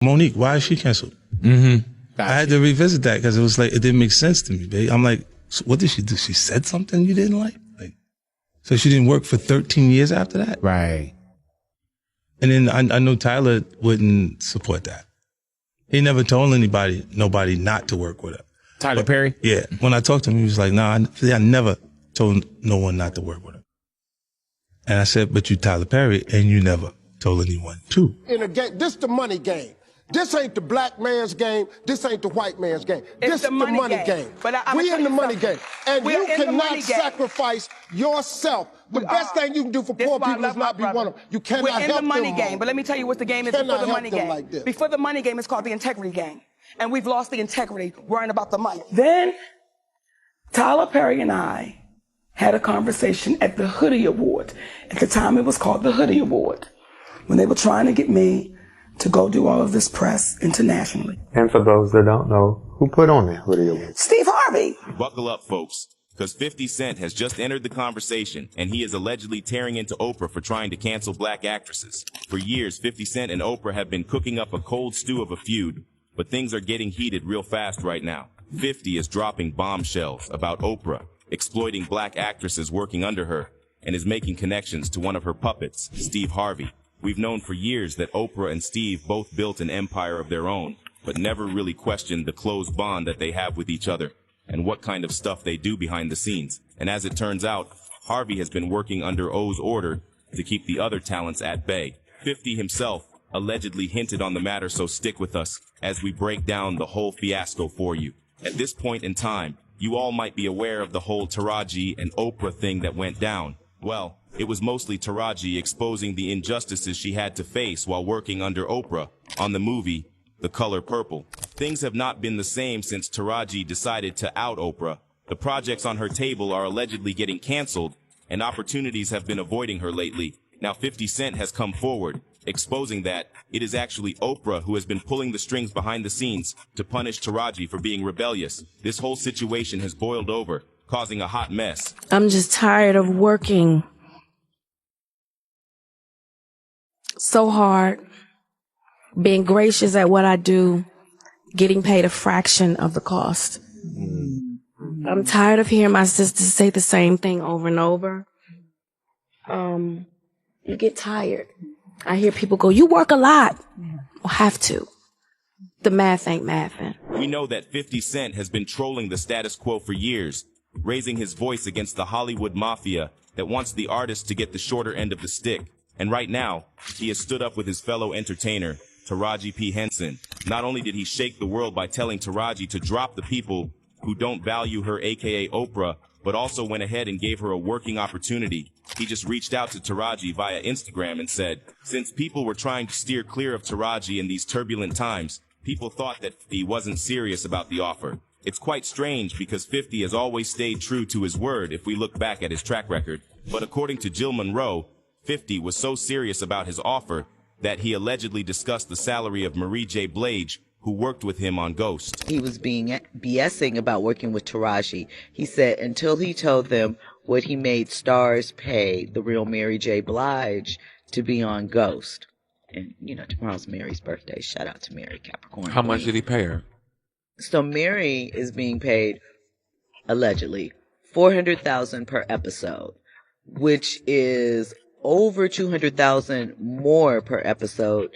Monique, why is she canceled? Gotcha. I had to revisit that because it was like, it didn't make sense to me, babe. I'm like, so what did she do? She said something you didn't like? So she didn't work for 13 years after that? Right. And then I know Tyler wouldn't support that. He never told nobody not to work with her. Tyler Perry? Yeah. When I talked to him, he was like, nah, I never told no one not to work with her. And I said, but you Tyler Perry, and you never told anyone to. In a game, this the money game. This ain't the black man's game. This ain't the white man's game. This is the money game. But we in the money game. And you cannot sacrifice yourself. The best thing you can do for poor people is not be one of them. You cannot help them. We're in the money game. But let me tell you what the game is before the money game. Like before the money game, it's called the integrity game. And we've lost the integrity worrying about the money. Then Tyler Perry and I had a conversation at the Hoodie Award. At the time, it was called the Hoodie Award. When they were trying to get me to go do all of this press internationally. And for those that don't know, who put on the Hoodie Award? Steve Harvey. Buckle up, folks, because 50 Cent has just entered the conversation, and he is allegedly tearing into Oprah for trying to cancel black actresses. For years, 50 Cent and Oprah have been cooking up a cold stew of a feud, but things are getting heated real fast right now. 50 is dropping bombshells about Oprah, exploiting black actresses working under her, and is making connections to one of her puppets, Steve Harvey. We've known for years that Oprah and Steve both built an empire of their own, but never really questioned the close bond that they have with each other and what kind of stuff they do behind the scenes. And as it turns out, Harvey has been working under O's order to keep the other talents at bay. 50 himself allegedly hinted on the matter, so stick with us as we break down the whole fiasco for you. At this point in time, you all might be aware of the whole Taraji and Oprah thing that went down. Well, it was mostly Taraji exposing the injustices she had to face while working under Oprah on the movie The Color Purple. Things have not been the same since Taraji decided to out Oprah. The projects on her table are allegedly getting canceled, and opportunities have been avoiding her lately. Now 50 Cent has come forward, exposing that it is actually Oprah who has been pulling the strings behind the scenes to punish Taraji for being rebellious. This whole situation has boiled over, causing a hot mess. I'm just tired of working so hard, being gracious at what I do, getting paid a fraction of the cost. I'm tired of hearing my sisters say the same thing over and over. You get tired. I hear people go, you work a lot. Well, have to. The math ain't mathing. We know that 50 Cent has been trolling the status quo for years, raising his voice against the Hollywood mafia that wants the artist to get the shorter end of the stick. And right now, he has stood up with his fellow entertainer, Taraji P. Henson. Not only did he shake the world by telling Taraji to drop the people who don't value her, aka Oprah, but also went ahead and gave her a working opportunity. He just reached out to Taraji via Instagram and said, since people were trying to steer clear of Taraji in these turbulent times, people thought that he wasn't serious about the offer. It's quite strange because 50 has always stayed true to his word if we look back at his track record. But according to Jill Monroe, 50 was so serious about his offer that he allegedly discussed the salary of Marie J. Blige, who worked with him on Ghost. He was being BSing about working with Taraji. He said until he told them what he made stars pay the real Mary J. Blige to be on Ghost. And, you know, tomorrow's Mary's birthday. Shout out to Mary, Capricorn. How much did he pay her? So Mary is being paid, allegedly, $400,000 per episode, which is over $200,000 more per episode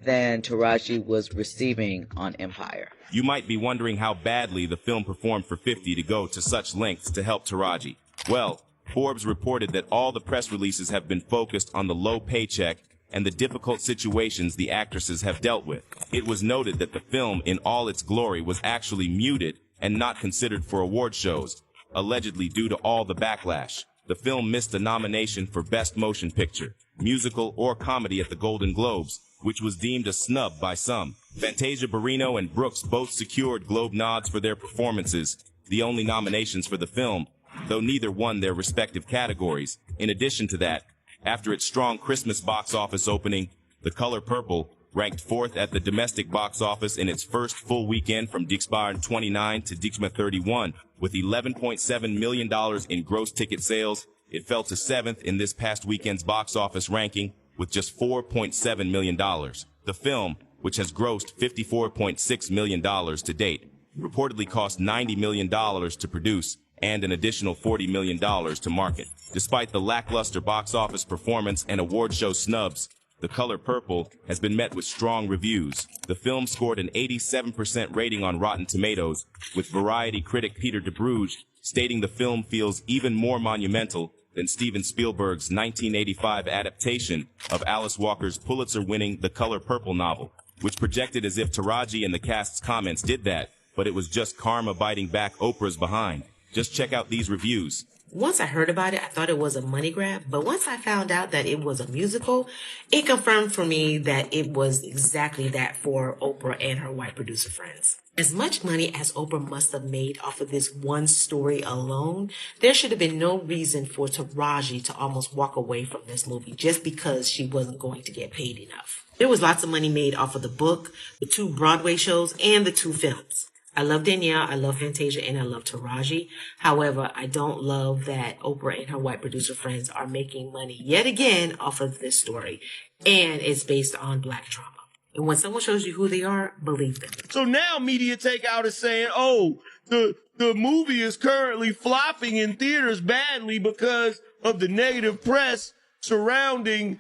than Taraji was receiving on Empire. You might be wondering how badly the film performed for 50 to go to such lengths to help Taraji. Well, Forbes reported that all the press releases have been focused on the low paycheck and the difficult situations the actresses have dealt with. It was noted that the film in all its glory was actually muted and not considered for award shows, allegedly due to all the backlash. The film missed a nomination for Best Motion Picture, Musical, or Comedy at the Golden Globes, which was deemed a snub by some. Fantasia Barrino and Brooks both secured Globe nods for their performances, the only nominations for the film, though neither won their respective categories. In addition to that, after its strong Christmas box office opening, The Color Purple ranked 4th at the domestic box office in its first full weekend from Dixbar 29 to Dixma 31. With $11.7 million in gross ticket sales, it fell to 7th in this past weekend's box office ranking with just $4.7 million. The film, which has grossed $54.6 million to date, reportedly cost $90 million to produce, and an additional $40 million to market. Despite the lackluster box office performance and award show snubs, The Color Purple has been met with strong reviews. The film scored an 87% rating on Rotten Tomatoes, with Variety critic Peter DeBruge stating the film feels even more monumental than Steven Spielberg's 1985 adaptation of Alice Walker's Pulitzer-winning The Color Purple novel, which projected as if Taraji and the cast's comments did that, but it was just karma biting back Oprah's behind. Just check out these reviews. Once I heard about it, I thought it was a money grab, but once I found out that it was a musical, it confirmed for me that it was exactly that for Oprah and her white producer friends. As much money as Oprah must have made off of this one story alone, there should have been no reason for Taraji to almost walk away from this movie just because she wasn't going to get paid enough. There was lots of money made off of the book, the 2 Broadway shows, and the 2 films. I love Danielle, I love Fantasia, and I love Taraji. However, I don't love that Oprah and her white producer friends are making money yet again off of this story. And it's based on Black trauma. And when someone shows you who they are, believe them. So now Media Takeout is saying, oh, the movie is currently flopping in theaters badly because of the negative press surrounding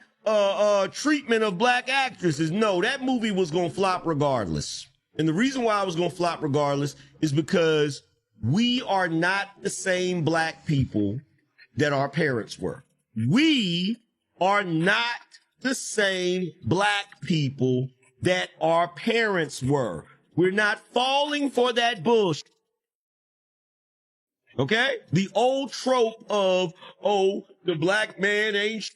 treatment of black actresses. No, that movie was going to flop regardless. And the reason why I was going to flop regardless is because we are not the same black people that our parents were. We are not the same black people that our parents were. We're not falling for that bullshit. Okay? The old trope of, oh, the black man ain't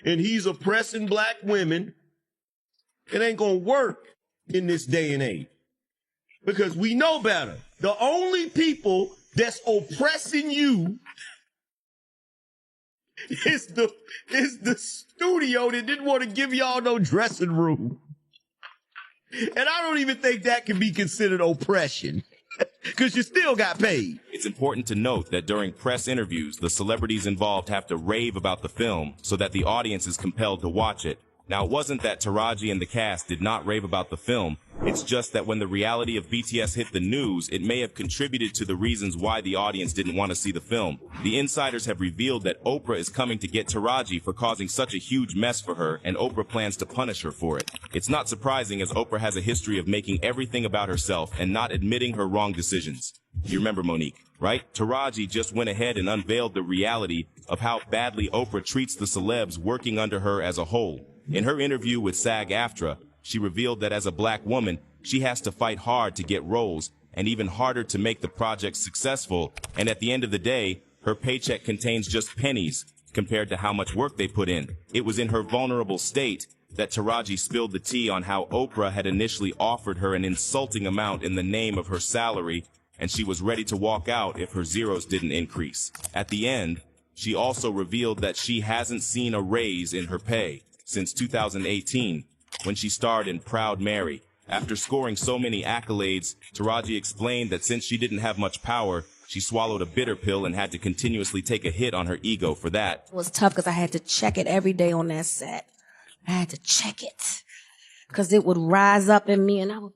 and he's oppressing black women. It ain't going to work in this day and age. Because we know better. The only people that's oppressing you is the studio that didn't want to give y'all no dressing room. And I don't even think that can be considered oppression. Because you still got paid. It's important to note that during press interviews, the celebrities involved have to rave about the film so that the audience is compelled to watch it. Now, it wasn't that Taraji and the cast did not rave about the film. It's just that when the reality of BTS hit the news, it may have contributed to the reasons why the audience didn't want to see the film. The insiders have revealed that Oprah is coming to get Taraji for causing such a huge mess for her, and Oprah plans to punish her for it. It's not surprising, as Oprah has a history of making everything about herself and not admitting her wrong decisions. You remember Monique, right? Taraji just went ahead and unveiled the reality of how badly Oprah treats the celebs working under her as a whole. In her interview with SAG-AFTRA, she revealed that as a black woman, she has to fight hard to get roles and even harder to make the project successful. And at the end of the day, her paycheck contains just pennies compared to how much work they put in. It was in her vulnerable state that Taraji spilled the tea on how Oprah had initially offered her an insulting amount in the name of her salary, and she was ready to walk out if her zeros didn't increase. At the end, she also revealed that she hasn't seen a raise in her pay since 2018, when she starred in Proud Mary. After scoring so many accolades, Taraji explained that since she didn't have much power, she swallowed a bitter pill and had to continuously take a hit on her ego for that. It was tough because I had to check it every day on that set. I had to check it because it would rise up in me and I would...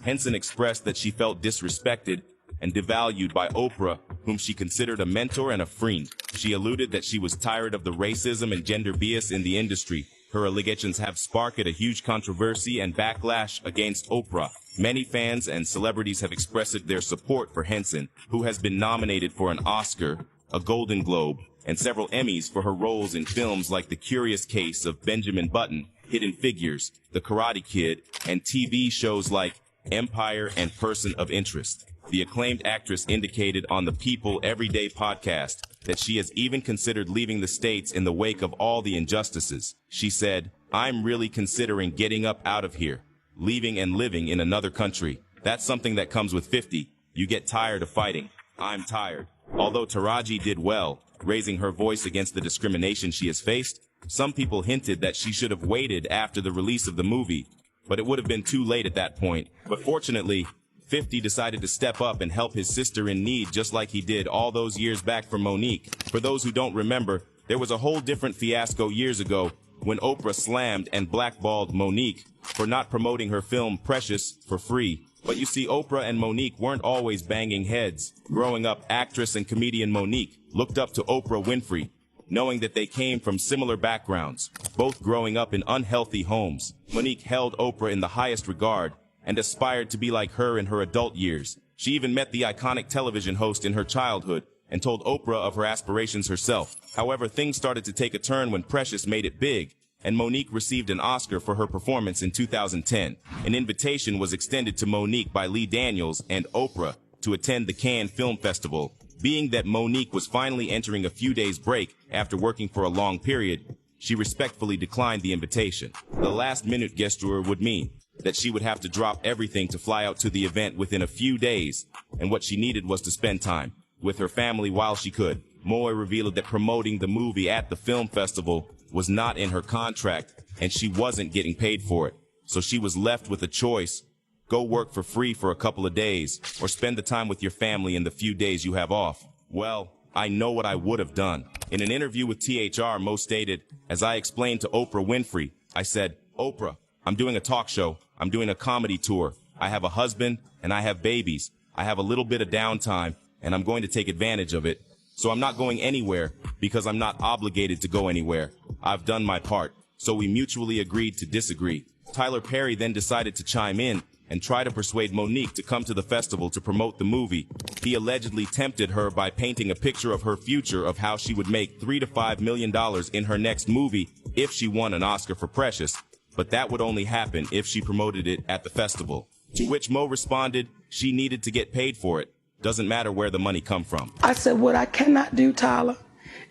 Henson expressed that she felt disrespected and devalued by Oprah, whom she considered a mentor and a friend. She alluded that she was tired of the racism and gender bias in the industry. Her allegations have sparked a huge controversy and backlash against Oprah. Many fans and celebrities have expressed their support for Henson, who has been nominated for an Oscar, a Golden Globe, and several Emmys for her roles in films like The Curious Case of Benjamin Button, Hidden Figures, The Karate Kid, and TV shows like Empire and Person of Interest. The acclaimed actress indicated on the People Everyday podcast that she has even considered leaving the States in the wake of all the injustices. She said, "I'm really considering getting up out of here, leaving and living in another country. That's something that comes with 50. You get tired of fighting. I'm tired." Although Taraji did well, raising her voice against the discrimination she has faced, some people hinted that she should have waited after the release of the movie, but it would have been too late at that point. But fortunately, 50 decided to step up and help his sister in need, just like he did all those years back for Monique. For those who don't remember, there was a whole different fiasco years ago when Oprah slammed and blackballed Monique for not promoting her film Precious for free. But you see, Oprah and Monique weren't always banging heads. Growing up, actress and comedian Monique looked up to Oprah Winfrey, knowing that they came from similar backgrounds, both growing up in unhealthy homes. Monique held Oprah in the highest regard and aspired to be like her in her adult years. She even met the iconic television host in her childhood and told Oprah of her aspirations herself. However, things started to take a turn when Precious made it big, and Monique received an Oscar for her performance in 2010. An invitation was extended to Monique by Lee Daniels and Oprah to attend the Cannes Film Festival. Being that Monique was finally entering a few days break after working for a long period, she respectfully declined the invitation. The last-minute gesture would mean that she would have to drop everything to fly out to the event within a few days, and what she needed was to spend time with her family while she could. Moe revealed that promoting the movie at the film festival was not in her contract, and she wasn't getting paid for it. So she was left with a choice: go work for free for a couple of days, or spend the time with your family in the few days you have off. Well, I know what I would have done. In an interview with THR, Moe stated, as I explained to Oprah Winfrey, I said, Oprah, I'm doing a talk show. I'm doing a comedy tour. I have a husband and I have babies. I have a little bit of downtime and I'm going to take advantage of it. So I'm not going anywhere because I'm not obligated to go anywhere. I've done my part. So we mutually agreed to disagree. Tyler Perry then decided to chime in and try to persuade Monique to come to the festival to promote the movie. He allegedly tempted her by painting a picture of her future of how she would make $3 to $5 million in her next movie if she won an Oscar for Precious. But that would only happen if she promoted it at the festival. To which Moe responded, she needed to get paid for it. Doesn't matter where the money come from. I said, what I cannot do, Tyler,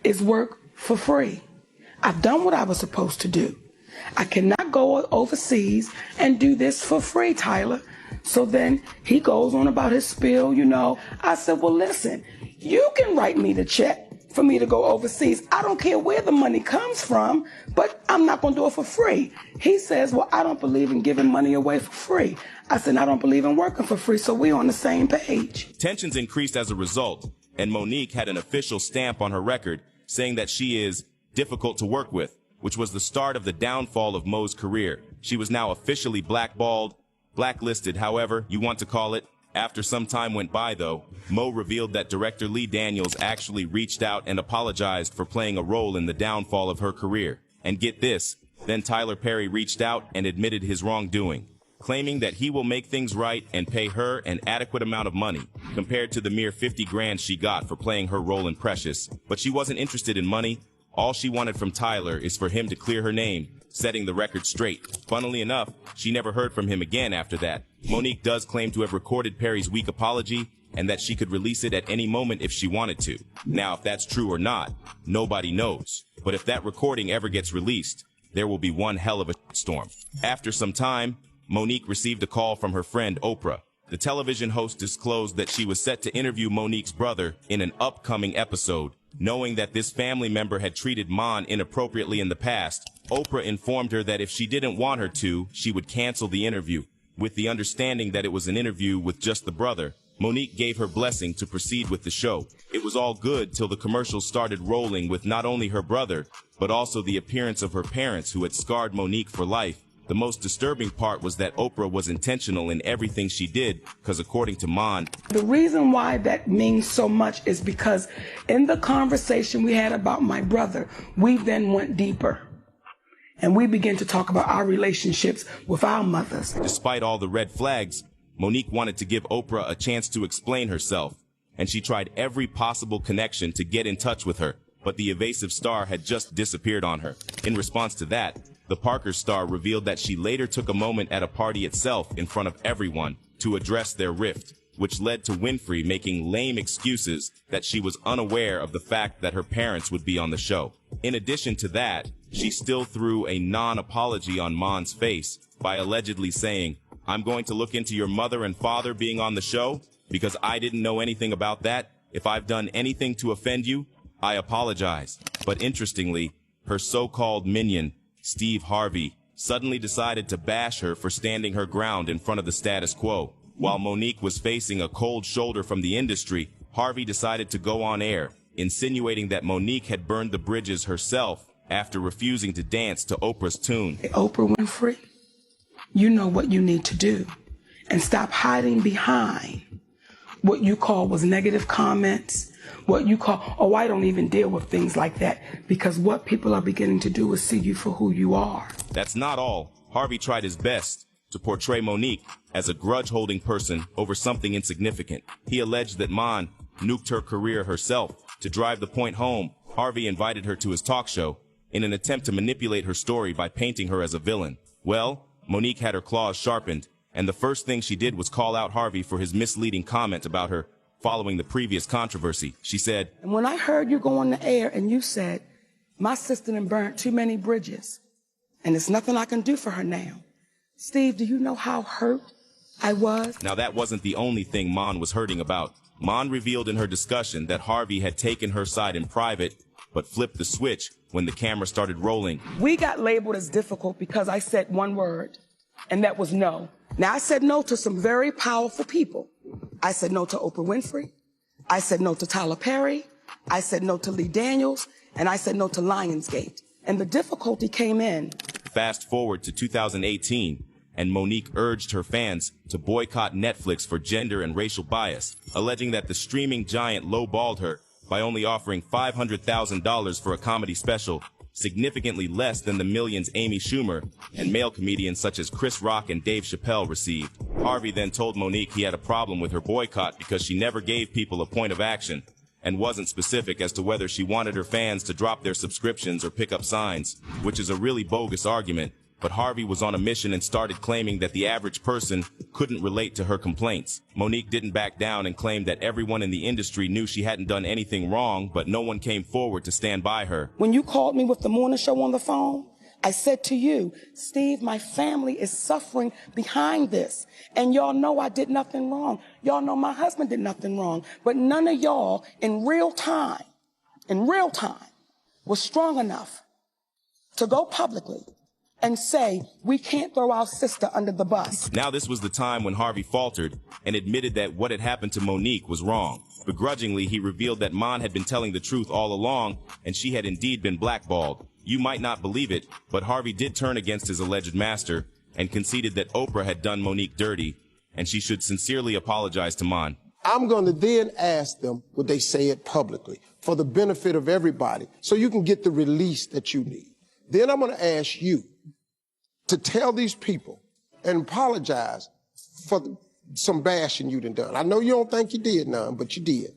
is work for free. I've done what I was supposed to do. I cannot go overseas and do this for free, Tyler. So then he goes on about his spiel, you know. I said, well, listen, you can write me the check for me to go overseas. I don't care where the money comes from, but I'm not going to do it for free. He says, well, I don't believe in giving money away for free. I said, I don't believe in working for free, so we're on the same page. Tensions increased as a result, and Monique had an official stamp on her record saying that she is difficult to work with, which was the start of the downfall of Moe's career. She was now officially blackballed, blacklisted, however you want to call it. After some time went by, though, Moe revealed that director Lee Daniels actually reached out and apologized for playing a role in the downfall of her career. And get this, then Tyler Perry reached out and admitted his wrongdoing, claiming that he will make things right and pay her an adequate amount of money compared to the mere 50 grand she got for playing her role in Precious. But she wasn't interested in money. All she wanted from Tyler is for him to clear her name, setting the record straight. Funnily enough, she never heard from him again after that. Monique does claim to have recorded Perry's weak apology and that she could release it at any moment if she wanted to. Now, if that's true or not, nobody knows. But if that recording ever gets released, there will be one hell of a storm. After some time, Monique received a call from her friend Oprah. The television host disclosed that she was set to interview Monique's brother in an upcoming episode. Knowing that this family member had treated Mon inappropriately in the past, Oprah informed her that if she didn't want her to, she would cancel the interview. With the understanding that it was an interview with just the brother, Monique gave her blessing to proceed with the show. It was all good till the commercials started rolling with not only her brother, but also the appearance of her parents who had scarred Monique for life. The most disturbing part was that Oprah was intentional in everything she did, because according to Mon, the reason why that means so much is because in the conversation we had about my brother, we then went deeper. And we began to talk about our relationships with our mothers. Despite all the red flags, Monique wanted to give Oprah a chance to explain herself, and she tried every possible connection to get in touch with her, but the evasive star had just disappeared on her. In response to that, the Parker star revealed that she later took a moment at a party itself in front of everyone to address their rift, which led to Winfrey making lame excuses that she was unaware of the fact that her parents would be on the show. In addition to that, she still threw a non-apology on Mon's face by allegedly saying, I'm going to look into your mother and father being on the show because I didn't know anything about that. If I've done anything to offend you, I apologize. But interestingly, her so-called minion, Steve Harvey, suddenly decided to bash her for standing her ground in front of the status quo. While Monique was facing a cold shoulder from the industry, Harvey decided to go on air, insinuating that Monique had burned the bridges herself after refusing to dance to Oprah's tune. Oprah Winfrey, you know what you need to do, and stop hiding behind what you call was negative comments, what you call, oh, I don't even deal with things like that, because what people are beginning to do is see you for who you are. That's not all. Harvey tried his best to portray Monique as a grudge-holding person over something insignificant. He alleged that Mon nuked her career herself. To drive the point home, Harvey invited her to his talk show in an attempt to manipulate her story by painting her as a villain. Well, Monique had her claws sharpened, and the first thing she did was call out Harvey for his misleading comment about her following the previous controversy. She said, and when I heard you go on the air and you said, my sister done burnt too many bridges, and there's nothing I can do for her now. Steve, do you know how hurt I was? Now that wasn't the only thing Mon was hurting about. Mon revealed in her discussion that Harvey had taken her side in private, but flipped the switch when the camera started rolling. We got labeled as difficult because I said one word, and that was no. Now, I said no to some very powerful people. I said no to Oprah Winfrey. I said no to Tyler Perry. I said no to Lee Daniels. And I said no to Lionsgate. And the difficulty came in. Fast forward to 2018, and Monique urged her fans to boycott Netflix for gender and racial bias, alleging that the streaming giant lowballed her by only offering $500,000 for a comedy special, significantly less than the millions Amy Schumer and male comedians such as Chris Rock and Dave Chappelle received. Harvey then told Monique he had a problem with her boycott because she never gave people a point of action and wasn't specific as to whether she wanted her fans to drop their subscriptions or pick up signs, which is a really bogus argument. But Harvey was on a mission and started claiming that the average person couldn't relate to her complaints. Monique didn't back down and claimed that everyone in the industry knew she hadn't done anything wrong, but no one came forward to stand by her. When you called me with the morning show on the phone, I said to you, Steve, my family is suffering behind this. And y'all know I did nothing wrong. Y'all know my husband did nothing wrong. But none of y'all in real time, was strong enough to go publicly and say, we can't throw our sister under the bus. Now this was the time when Harvey faltered and admitted that what had happened to Monique was wrong. Begrudgingly, he revealed that Mon had been telling the truth all along, and she had indeed been blackballed. You might not believe it, but Harvey did turn against his alleged master and conceded that Oprah had done Monique dirty, and she should sincerely apologize to Mon. I'm going to then ask them would they say it publicly for the benefit of everybody so you can get the release that you need. Then I'm going to ask you to tell these people and apologize for some bashing you done. I know you don't think you did none, but you did.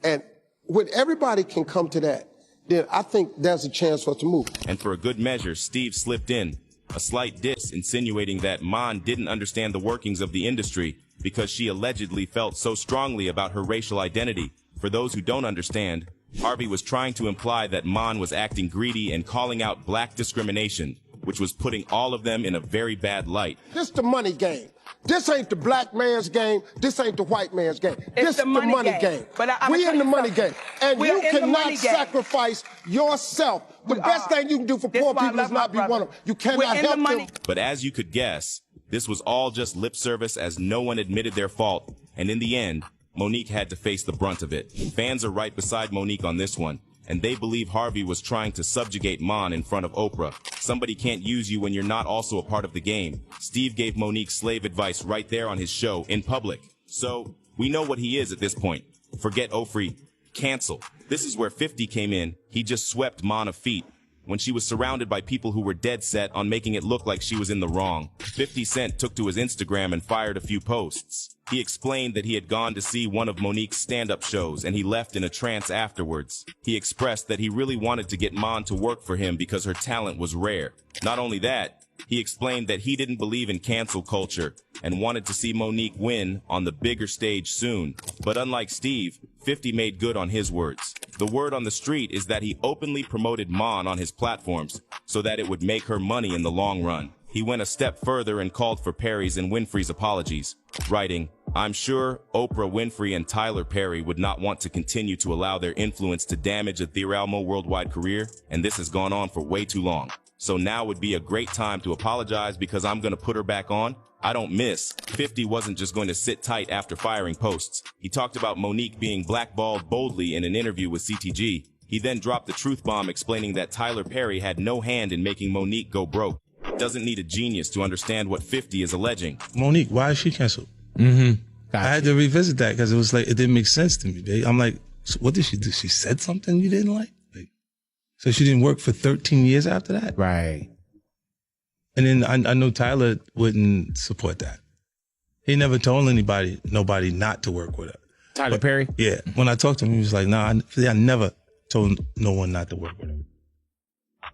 And when everybody can come to that, then I think there's a chance for us to move. And for a good measure, Steve slipped in a slight diss, insinuating that Mon didn't understand the workings of the industry because she allegedly felt so strongly about her racial identity. For those who don't understand, Harvey was trying to imply that Mon was acting greedy and calling out black discrimination, which was putting all of them in a very bad light. This the money game. This ain't the black man's game. This ain't the white man's game. This is the money game. But we in the money game. And you cannot sacrifice yourself. The best thing you can do for poor people is not be one of them. You cannot help them. But as you could guess, this was all just lip service, as no one admitted their fault. And in the end, Monique had to face the brunt of it. Fans are right beside Monique on this one, and they believe Harvey was trying to subjugate Mon in front of Oprah. Somebody can't use you when you're not also a part of the game. Steve gave Monique slave advice right there on his show in public. So we know what he is at this point. Forget Oprah. Cancel. This is where 50 came in. He just swept Mon of feet when she was surrounded by people who were dead set on making it look like she was in the wrong. 50 Cent took to his Instagram and fired a few posts. He explained that he had gone to see one of Monique's stand-up shows and he left in a trance afterwards. He expressed that he really wanted to get Mon to work for him because her talent was rare. Not only that, he explained that he didn't believe in cancel culture and wanted to see Monique win on the bigger stage soon. But unlike Steve, 50 made good on his words. The word on the street is that he openly promoted Mon on his platforms so that it would make her money in the long run. He went a step further and called for Perry's and Winfrey's apologies, writing, "I'm sure Oprah Winfrey and Tyler Perry would not want to continue to allow their influence to damage a Theralmo worldwide career, and this has gone on for way too long. So now would be a great time to apologize because I'm going to put her back on. I don't miss." 50 wasn't just going to sit tight after firing posts. He talked about Monique being blackballed boldly in an interview with CTG. He then dropped the truth bomb explaining that Tyler Perry had no hand in making Monique go broke. Doesn't need a genius to understand what 50 is alleging. Monique, why is she canceled? Gotcha. I had to revisit that because it was like, it didn't make sense to me, babe. I'm like, so what did she do? She said something you didn't like? So she didn't work for 13 years after that? Right. And then I know Tyler wouldn't support that. He never told nobody not to work with her. Tyler Perry? Yeah. When I talked to him, he was like, I never told no one not to work with her.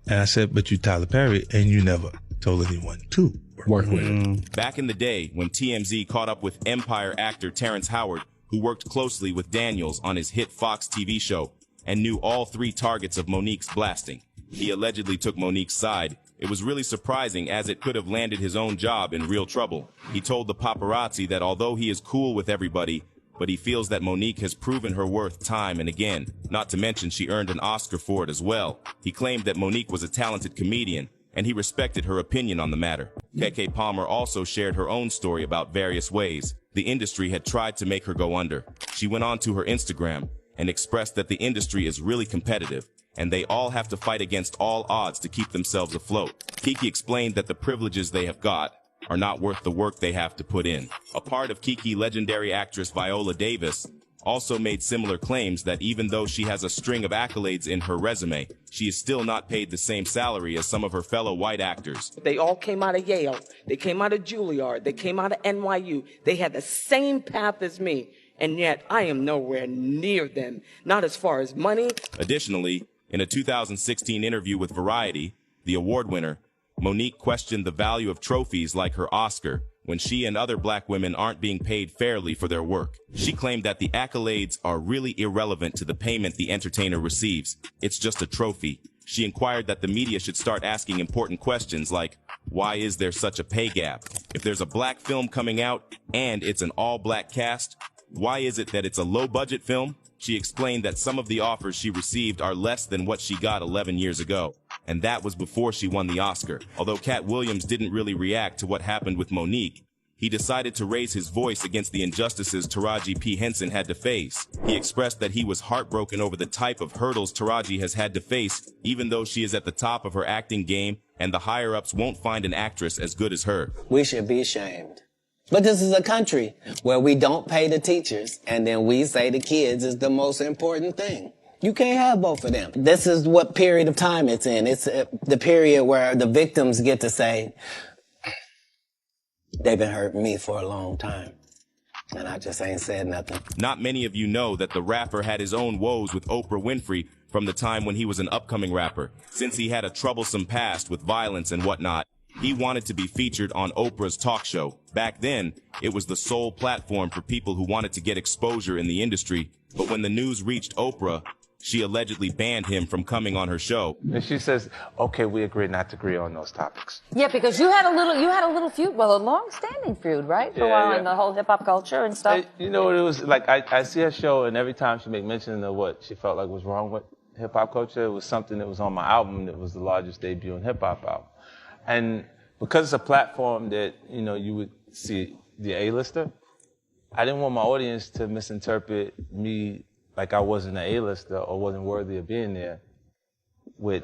And I said, but you Tyler Perry, and you never told anyone to work with her. Back in the day, when TMZ caught up with Empire actor Terrence Howard, who worked closely with Daniels on his hit Fox TV show, and knew all 3 targets of Monique's blasting. He allegedly took Monique's side. It was really surprising, as it could have landed his own job in real trouble. He told the paparazzi that although he is cool with everybody, but he feels that Monique has proven her worth time and again, not to mention she earned an Oscar for it as well. He claimed that Monique was a talented comedian, and he respected her opinion on the matter. Keke Palmer also shared her own story about various ways the industry had tried to make her go under. She went on to her Instagram and expressed that the industry is really competitive, and they all have to fight against all odds to keep themselves afloat. Keke explained that the privileges they have got are not worth the work they have to put in. A part of Keke, legendary actress Viola Davis, also made similar claims that even though she has a string of accolades in her resume, she is still not paid the same salary as some of her fellow white actors. They all came out of Yale. They came out of Juilliard. They came out of NYU. They had the same path as me. And yet, I am nowhere near them, not as far as money. Additionally, in a 2016 interview with Variety, the award winner, Monique questioned the value of trophies like her Oscar when she and other black women aren't being paid fairly for their work. She claimed that the accolades are really irrelevant to the payment the entertainer receives. It's just a trophy. She inquired that the media should start asking important questions like, why is there such a pay gap? If there's a black film coming out and it's an all-black cast, why is it that it's a low-budget film? She explained that some of the offers she received are less than what she got 11 years ago, and that was before she won the Oscar. Although Cat Williams didn't really react to what happened with Monique, he decided to raise his voice against the injustices Taraji P. Henson had to face. He expressed that he was heartbroken over the type of hurdles Taraji has had to face, even though she is at the top of her acting game, and the higher-ups won't find an actress as good as her. We should be ashamed. But this is a country where we don't pay the teachers, and then we say the kids is the most important thing. You can't have both of them. This is what period of time it's in. It's the period where the victims get to say, they've been hurting me for a long time, and I just ain't said nothing. Not many of you know that the rapper had his own woes with Oprah Winfrey from the time when he was an upcoming rapper, since he had a troublesome past with violence and whatnot. He wanted to be featured on Oprah's talk show. Back then, it was the sole platform for people who wanted to get exposure in the industry. But when the news reached Oprah, she allegedly banned him from coming on her show. And she says, okay, we agree not to agree on those topics. Yeah, because you had a little feud, well, a long-standing feud, right? For a while in the whole hip-hop culture and stuff. You know what it was like? I see her show, and every time she make mention of what she felt like was wrong with hip-hop culture, it was something that was on my album that was the largest debut in hip-hop album. And because it's a platform that, you know, you would see the A-lister, I didn't want my audience to misinterpret me like I wasn't an A-lister or wasn't worthy of being there with,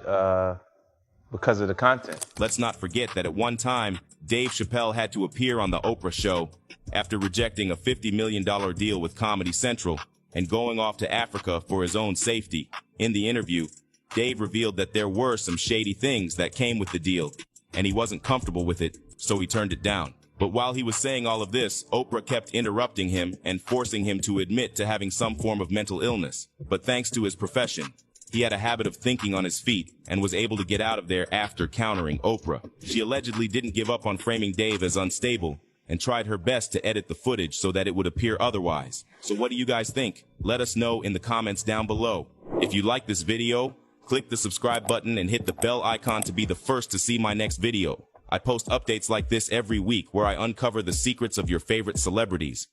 because of the content. Let's not forget that at one time, Dave Chappelle had to appear on the Oprah show after rejecting a $50 million deal with Comedy Central and going off to Africa for his own safety. In the interview, Dave revealed that there were some shady things that came with the deal, and he wasn't comfortable with it, so he turned it down. But while he was saying all of this, Oprah kept interrupting him and forcing him to admit to having some form of mental illness. But thanks to his profession, he had a habit of thinking on his feet and was able to get out of there after countering Oprah. She allegedly didn't give up on framing Dave as unstable and tried her best to edit the footage so that it would appear otherwise. So what do you guys think? Let us know in the comments down below. If you like this video, click the subscribe button and hit the bell icon to be the first to see my next video. I post updates like this every week where I uncover the secrets of your favorite celebrities.